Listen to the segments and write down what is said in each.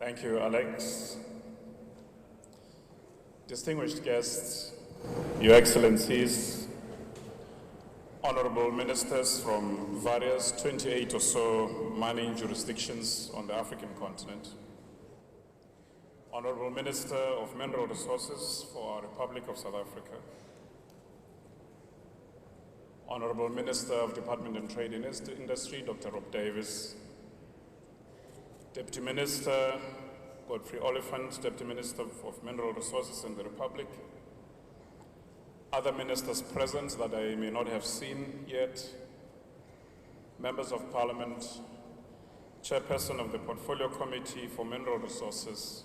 Thank you, Alex. Distinguished guests, Your Excellencies, honorable ministers from various 28 or so mining jurisdictions on the African continent, honorable Minister of Mineral Resources for our Republic of South Africa, honorable Minister of Department of Trade and Industry, Dr. Rob Davis, Deputy Minister Godfrey Oliphant, Deputy Minister of Mineral Resources in the Republic, other ministers present that I may not have seen yet, members of Parliament, Chairperson of the Portfolio Committee for Mineral Resources,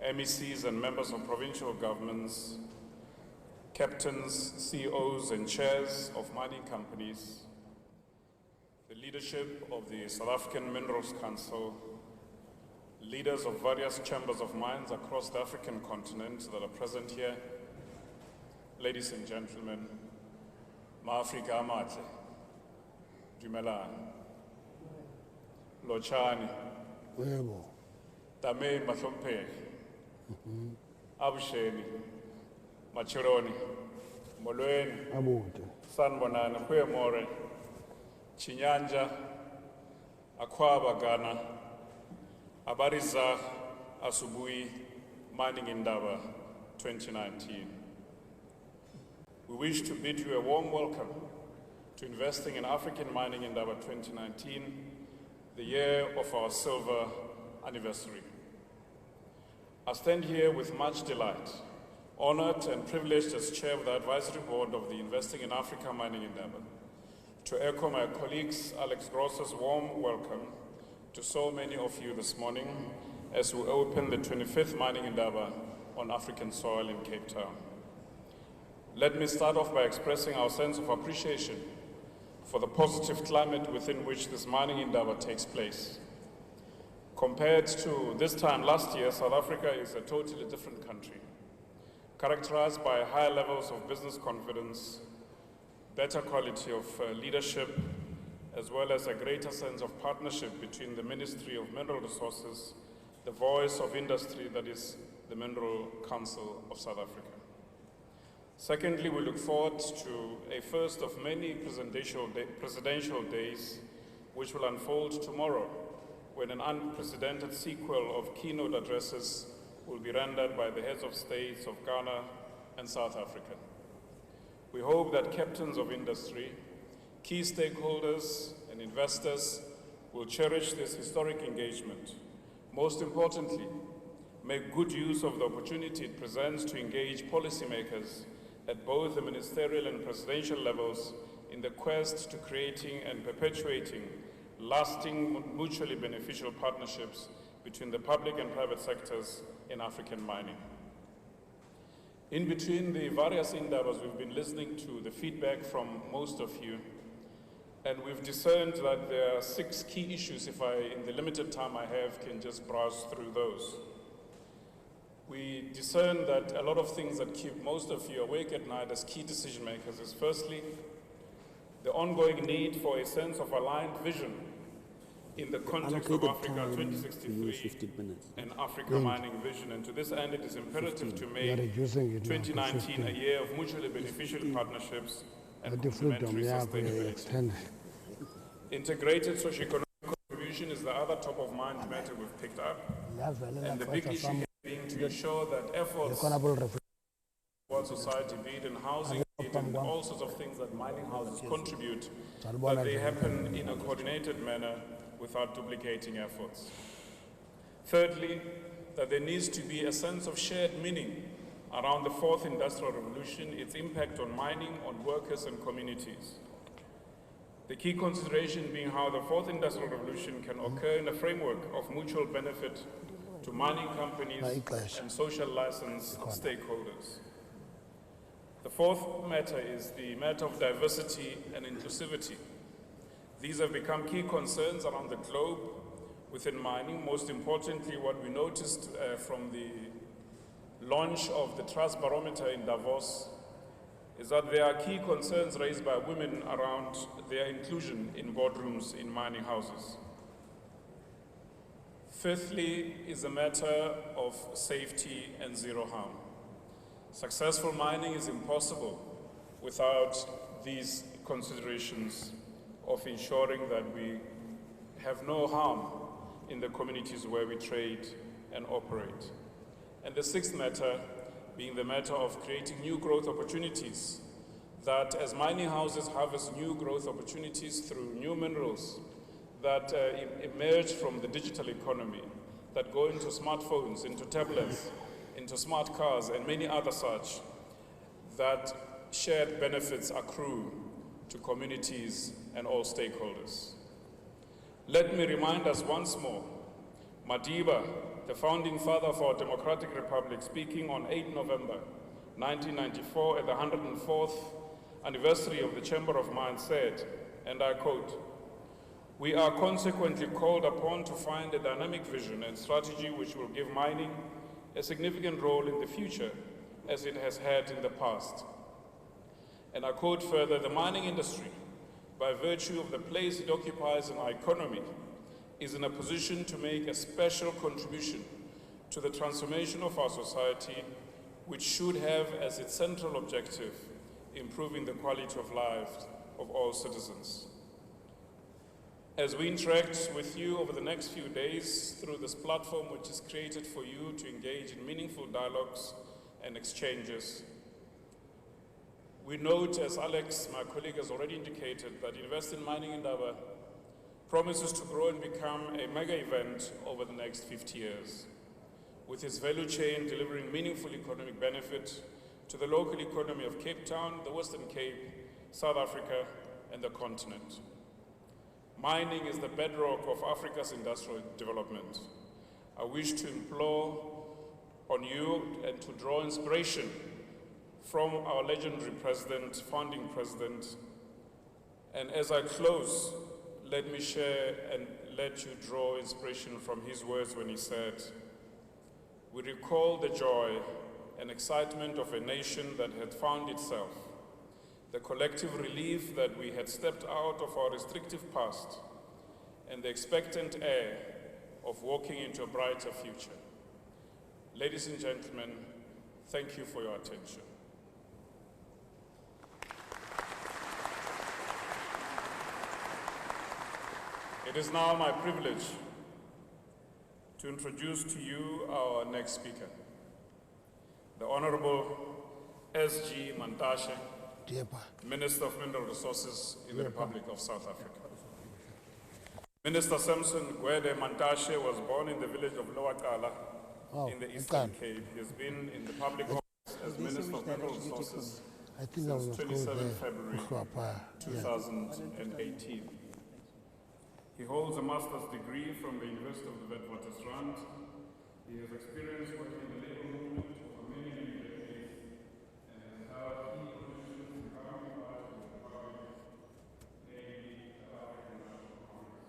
MECs and members of provincial governments, captains, CEOs and chairs of mining companies, the leadership of the South African Minerals Council, leaders of various chambers of mines across the African continent that are present here, ladies and gentlemen, Ma-Afrika amahle, dumelang, Lochani, Tamei Mahlompheki, Abusheni, Machironi, Molweni, Sanbonani, Khuyemore, Chinyanja, Akwaba Ghana, Abariza Asubui Mining Indaba 2019. We wish to bid you a warm welcome to Investing in African Mining Indaba 2019, the year of our silver anniversary. I stand here with much delight, honored and privileged as chair of the advisory board of the Investing in Africa Mining Indaba, to echo my colleagues Alex Gross's warm welcome to so many of you this morning as we open the 25th Mining Indaba on African soil in Cape Town. Let me start off by expressing our sense of appreciation for the positive climate within which this Mining Indaba takes place. Compared to this time last year, South Africa is a totally different country, characterized by higher levels of business confidence, better quality of leadership, as well as a greater sense of partnership between the Ministry of Mineral Resources, the voice of industry that is the Mineral Council of South Africa. Secondly, we look forward to a first of many presidential days which will unfold tomorrow, when an unprecedented sequel of keynote addresses will be rendered by the heads of states of Ghana and South Africa. We hope that captains of industry, key stakeholders and investors will cherish this historic engagement. Most importantly, make good use of the opportunity it presents to engage policymakers at both the ministerial and presidential levels in the quest to creating and perpetuating lasting, mutually beneficial partnerships between the public and private sectors in African mining. In between the various indabas, we've been listening to the feedback from most of you, and we've discerned that there are 6 key issues, if I, in the limited time I have, can just browse through those. We discern that a lot of things that keep most of you awake at night as key decision makers is firstly, the ongoing need for a sense of aligned vision in the context of Africa 2063 and Africa Mining Vision. And to this end, it is imperative to make 2019 a year of mutually beneficial partnerships and complementary sustainability. Integrated socio-economic contribution is the other top-of-mind matter we've picked up, and the big issue here being to ensure that efforts for society, be it in housing, be it in all sorts of things that mining houses contribute, that they happen in a coordinated manner without duplicating efforts. Thirdly, that there needs to be a sense of shared meaning around the 4th Industrial Revolution, its impact on mining, on workers and communities. The key consideration being how the 4th Industrial Revolution can occur in a framework of mutual benefit to mining companies and social license stakeholders. The fourth matter is the matter of diversity and inclusivity. These have become key concerns around the globe within mining. Most importantly, what we noticed from the launch of the Trust Barometer in Davos is that there are key concerns raised by women around their inclusion in boardrooms in mining houses. Fifthly is a matter of safety and zero harm. Successful mining is impossible without these considerations of ensuring that we have no harm in the communities where we trade and operate. And the sixth matter being the matter of creating new growth opportunities, that as mining houses harvest new growth opportunities through new minerals that emerge from the digital economy, that go into smartphones, into tablets, into smart cars, and many other such, that shared benefits accrue to communities and all stakeholders. Let me remind us once more, Madiba, the founding father of our democratic republic, speaking on 8 November 1994 at the 104th anniversary of the Chamber of Mines said, and I quote, "We are consequently called upon to find a dynamic vision and strategy which will give mining a significant role in the future as it has had in the past." And I quote further, "The mining industry, by virtue of the place it occupies in our economy, is in a position to make a special contribution to the transformation of our society, which should have as its central objective improving the quality of life of all citizens." As we interact with you over the next few days through this platform which is created for you to engage in meaningful dialogues and exchanges, we note, as Alex, my colleague, has already indicated, that Invest in Mining Indaba promises to grow and become a mega event over the next 50 years, with its value chain delivering meaningful economic benefit to the local economy of Cape Town, the Western Cape, South Africa, and the continent. Mining is the bedrock of Africa's industrial development. I wish to implore on you and to draw inspiration from our legendary president, founding president. And as I close, let me share and let you draw inspiration from his words when he said, "We recall the joy and excitement of a nation that had found itself, the collective relief that we had stepped out of our restrictive past, and the expectant air of walking into a brighter future." Ladies and gentlemen, thank you for your attention. It is now my privilege to introduce to you our next speaker, the Honorable S.G. Mantashe, Minister of Mineral Resources in the Republic of South Africa. Minister Gwede Mantashe was born in the village of Lower Kala in the Eastern Cape. He has been in the public office as Minister of Mineral Resources since 27 February 2018. He holds a master's degree from the University of the Witwatersrand. He has experience working in the labor movement for many decades and has held key positions in governing parts of the Republic, namely the African National Congress.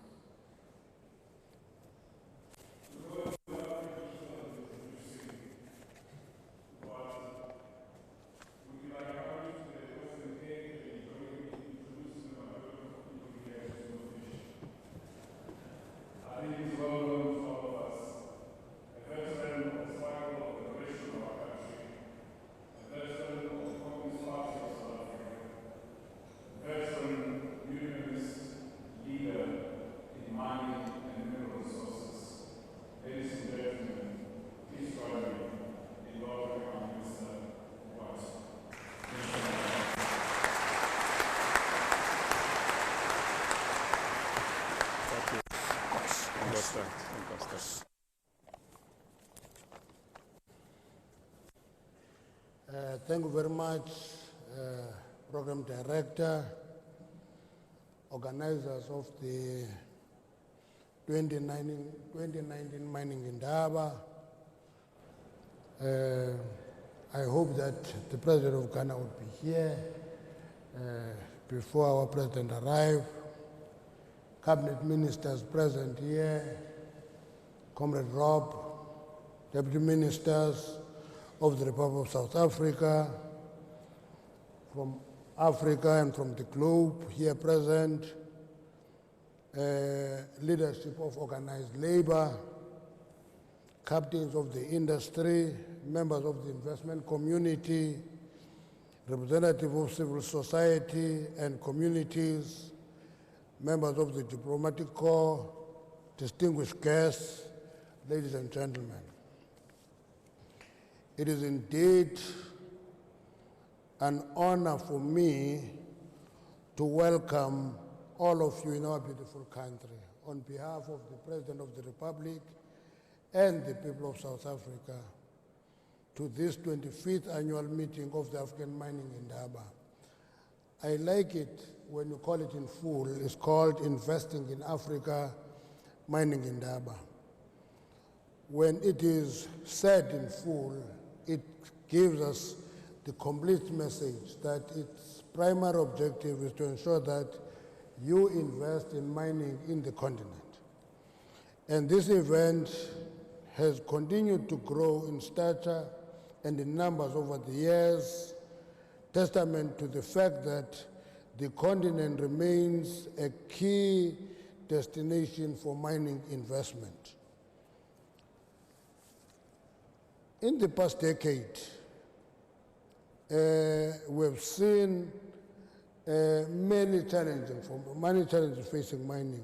Thank you very much, Program Director, organizers of the 2019 Mining Indaba. I hope that the President of Ghana would be here before our President arrives. Cabinet Ministers present here, Comrade Rob, Deputy Ministers of the Republic of South Africa, from Africa and from the globe here present, leadership of organized labor, captains of the industry, members of the investment community, representatives of civil society and communities, members of the diplomatic corps, distinguished guests, ladies and gentlemen. It is indeed an honor for me to welcome all of you in our beautiful country on behalf of the President of the Republic and the people of South Africa to this 25th annual meeting of the African Mining Indaba. I like it when you call it in full. It's called Investing in Africa Mining Indaba. When it is said in full, it gives us the complete message that its primary objective is to ensure that you invest in mining in the continent. And this event has continued to grow in stature and in numbers over the years, testament to the fact that the continent remains a key destination for mining investment. In the past decade, we've seen many challenges facing mining,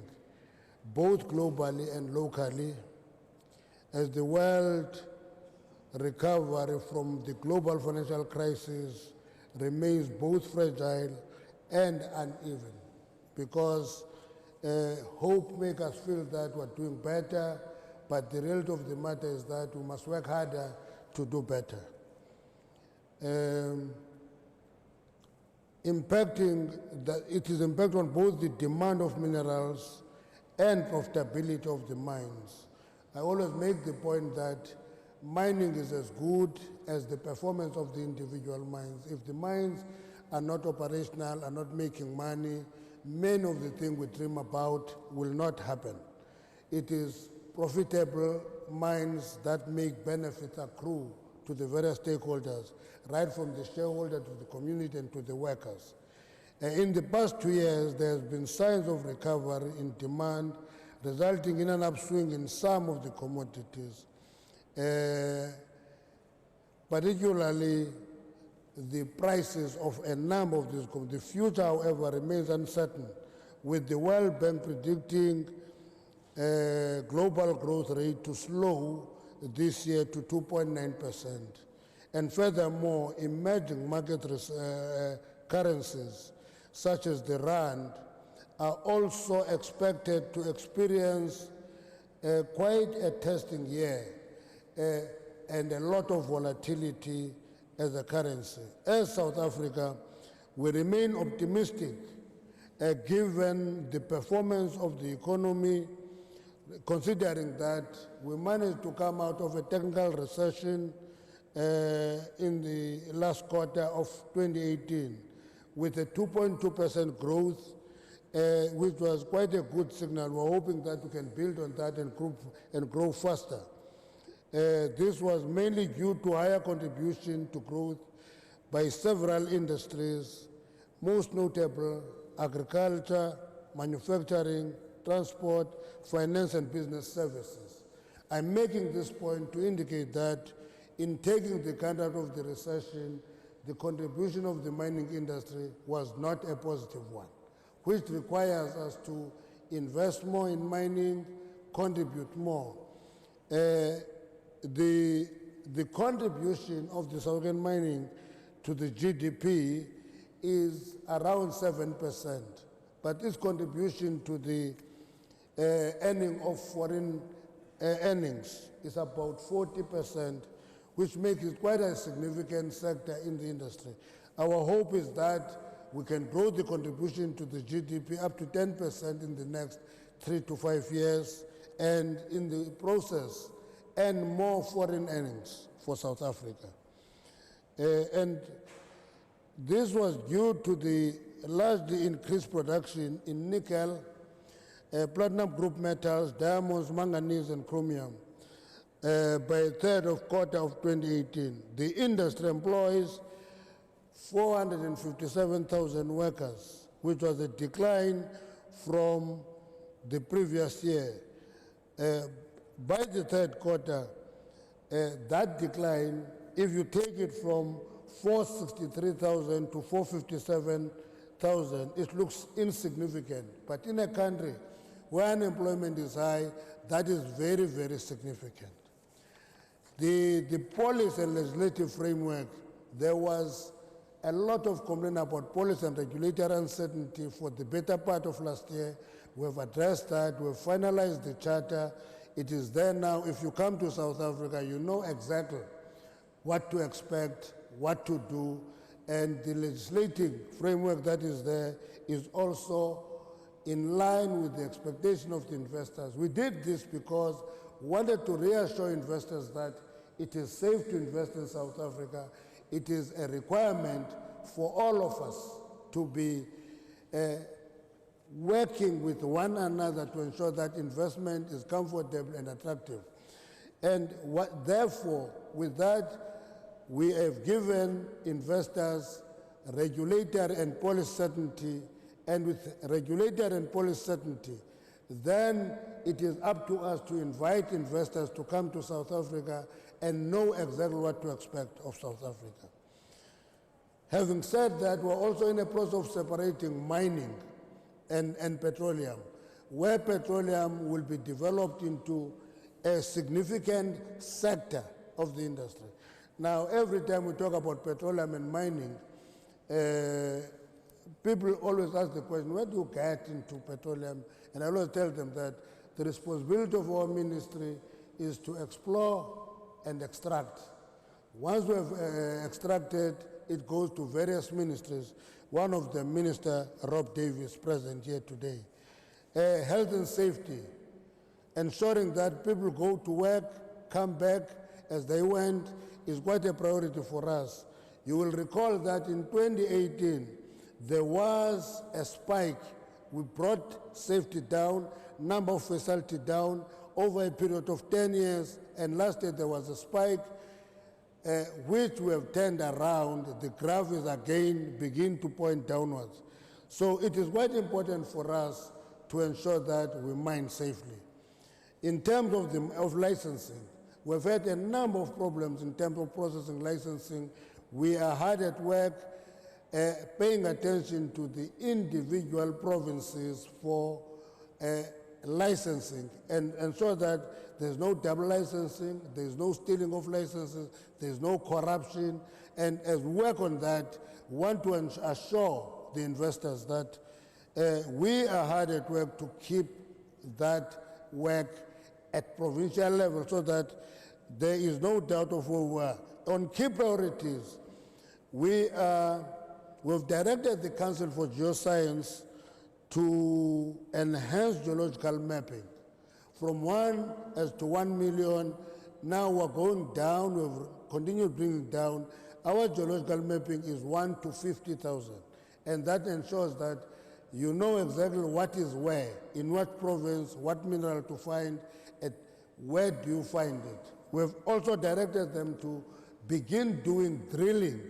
both globally and locally, as the world recovery from the global financial crisis remains both fragile and uneven, because hope makes us feel that we're doing better, but the reality of the matter is that we must work harder to do better. It is impact on both the demand of minerals and profitability of the mines. I always make the point that mining is as good as the performance of the individual mines. If the mines are not operational, are not making money, many of the things we dream about will not happen. It is profitable mines that make benefits accrue to the various stakeholders, right from the shareholder to the community and to the workers. In the past 2 years, there has been signs of recovery in demand, resulting in an upswing in some of the commodities, particularly the prices of a number of these commodities. The future, however, remains uncertain, with the World Bank predicting global growth rate to slow this year to 2.9%. And furthermore, emerging market currencies, such as the rand, are also expected to experience quite a testing year and a lot of volatility as a currency. As South Africa, we remain optimistic given the performance of the economy, considering that we managed to come out of a technical recession in the last quarter of 2018 with a 2.2% growth, which was quite a good signal. We're hoping that we can build on that and grow faster. This was mainly due to higher contribution to growth by several industries, most notable agriculture, manufacturing, transport, finance, and business services. I'm making this point to indicate that in taking the country out of the recession, the contribution of the mining industry was not a positive one, which requires us to invest more in mining, contribute more. The contribution of the South African mining to the GDP is around 7%, but its contribution to the earning of foreign earnings is about 40%, which makes it quite a significant sector in the industry. Our hope is that we can grow the contribution to the GDP up to 10% in the next 3 to 5 years, and in the process, earn more foreign earnings for South Africa. And this was due to the largely increased production in nickel, platinum group metals, diamonds, manganese, and chromium by the third quarter of 2018. The industry employs 457,000 workers, which was a decline from the previous year. By the third quarter, that decline, if you take it from 463,000 to 457,000, it looks insignificant. But in a country where unemployment is high, that is very, very significant. The policy and legislative framework, there was a lot of complaint about policy and regulatory uncertainty for the better part of last year. We have addressed that. We have finalized the charter. It is there now. If you come to South Africa, you know exactly what to expect, what to do, and the legislative framework that is there is also in line with the expectation of the investors. We did this because we wanted to reassure investors that it is safe to invest in South Africa. It is a requirement for all of us to be working with one another to ensure that investment is comfortable and attractive. And therefore, with that, we have given investors regulatory and policy certainty, and with regulatory and policy certainty, then it is up to us to invite investors to come to South Africa and know exactly what to expect of South Africa. Having said that, we're also in a process of separating mining and petroleum, where petroleum will be developed into a significant sector of the industry. Now, every time we talk about petroleum and mining, people always ask the question, where do you get into petroleum? And I always tell them that the responsibility of our ministry is to explore and extract. Once we have extracted, it goes to various ministries. One of them, Minister Rob Davis, present here today. Health and safety, ensuring that people go to work, come back as they went, is quite a priority for us. You will recall that in 2018, there was a spike. We brought safety down, number of fatality down over a period of 10 years, and last year there was a spike, which we have turned around. The graph is again begin to point downwards. So it is quite important for us to ensure that we mine safely. In terms of licensing, we've had a number of problems in terms of processing licensing. We are hard at work paying attention to the individual provinces for licensing and ensure that there's no double licensing, there's no stealing of licenses, there's no corruption. And as we work on that, we want to assure the investors that we are hard at work to keep that work at provincial level so that there is no doubt of where we are. On key priorities, we've directed the Council for Geoscience to enhance geological mapping from 1 to 1 million. Now we're going down, we've continued bringing down. Our geological mapping is 1 to 50,000, and that ensures that you know exactly what is where, in what province, what mineral to find, and where do you find it. We've also directed them to begin doing drilling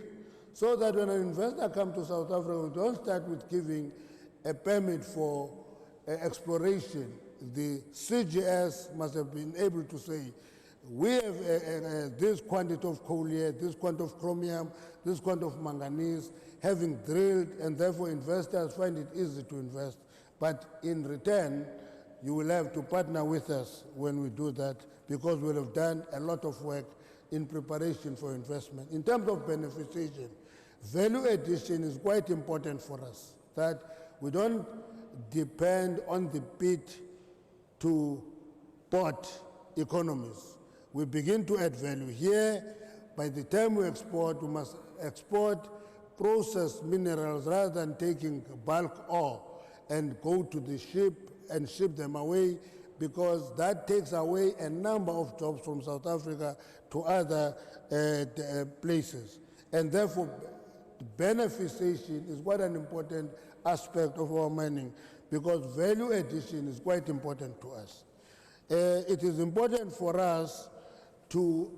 so that when an investor comes to South Africa, we don't start with giving a permit for exploration. The CGS must have been able to say, we have this quantity of coal here, this quantity of chromium, this quantity of manganese, having drilled, and therefore investors find it easy to invest. But in return, you will have to partner with us when we do that, because we'll have done a lot of work in preparation for investment. In terms of beneficiation, value addition is quite important for us, that we don't depend on the pit to port economies. We begin to add value here. By the time we export, we must export processed minerals rather than taking bulk ore and go to the ship and ship them away, because that takes away a number of jobs from South Africa to other places. And therefore, beneficiation is quite an important aspect of our mining, because value addition is quite important to us. It is important for us to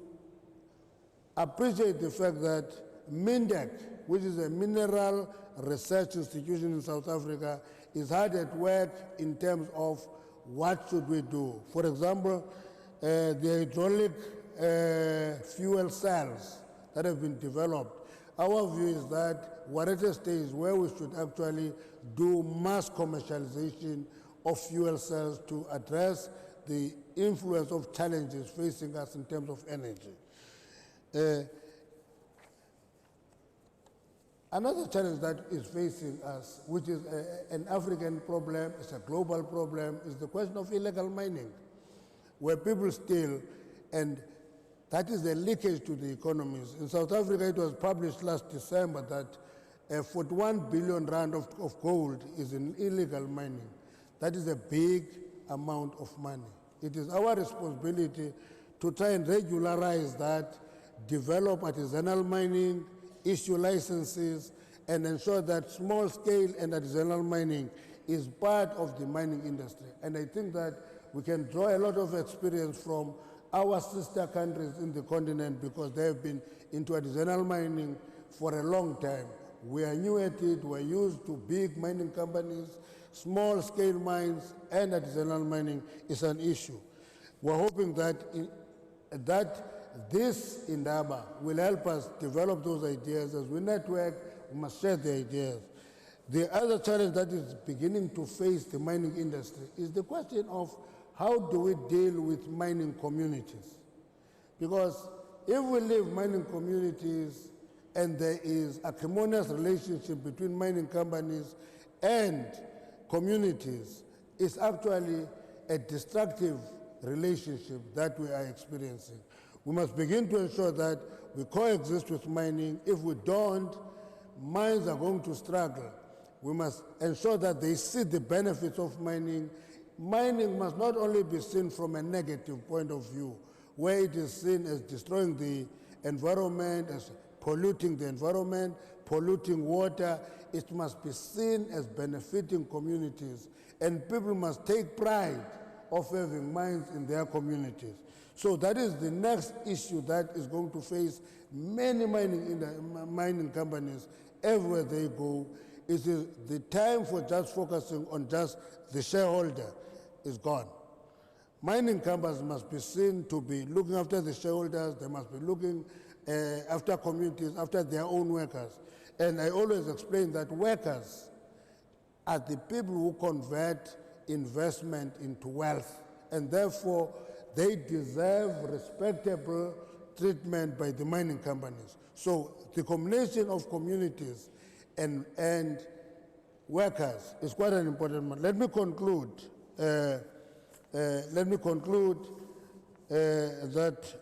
appreciate the fact that MINDEC, which is a mineral research institution in South Africa, is hard at work in terms of what should we do. For example, the hydraulic fuel cells that have been developed. Our view is that we're at a stage where we should actually do mass commercialization of fuel cells to address the influence of challenges facing us in terms of energy. Another challenge that is facing us, which is an African problem, it's a global problem, is the question of illegal mining, where people steal, and that is a leakage to the economies. In South Africa, it was published last December that 41 billion rand of gold is in illegal mining. That is a big amount of money. It is our responsibility to try and regularize that, develop artisanal mining, issue licenses, and ensure that small-scale and artisanal mining is part of the mining industry. And I think that we can draw a lot of experience from our sister countries in the continent because they have been into artisanal mining for a long time. We are new at it, we're used to big mining companies, small-scale mines, and artisanal mining is an issue. We're hoping that this Indaba will help us develop those ideas. As we network, we must share the ideas. The other challenge that is beginning to face the mining industry is the question of how do we deal with mining communities? Because if we leave mining communities and there is a harmonious relationship between mining companies and communities, it's actually a destructive relationship that we are experiencing. We must begin to ensure that we coexist with mining. If we don't, mines are going to struggle. We must ensure that they see the benefits of mining. Mining must not only be seen from a negative point of view, where it is seen as destroying the environment, as polluting the environment, polluting water. It must be seen as benefiting communities, and people must take pride of having mines in their communities. So that is the next issue that is going to face many mining companies everywhere they go. It is the time for just focusing on just the shareholder is gone. Mining companies must be seen to be looking after the shareholders. They must be looking after communities, after their own workers. And I always explain that workers are the people who convert investment into wealth, and therefore they deserve respectable treatment by the mining companies. So the combination of communities and workers is quite an important one. Let me conclude. That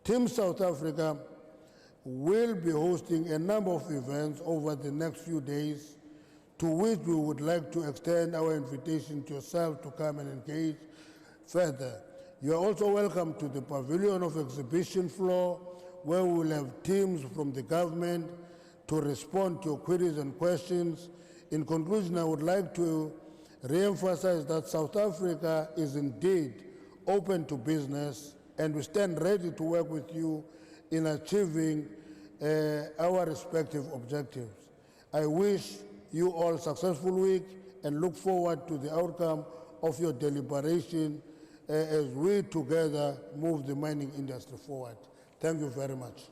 Team South Africa will be hosting a number of events over the next few days, to which we would like to extend our invitation to yourself to come and engage further. You are also welcome to the pavilion of exhibition floor, where we will have teams from the government to respond to your queries and questions. In conclusion, I would like to re-emphasize that South Africa is indeed open to business, and we stand ready to work with you in achieving our respective objectives. I wish you all a successful week and look forward to the outcome of your deliberation as we together move the mining industry forward. Thank you very much.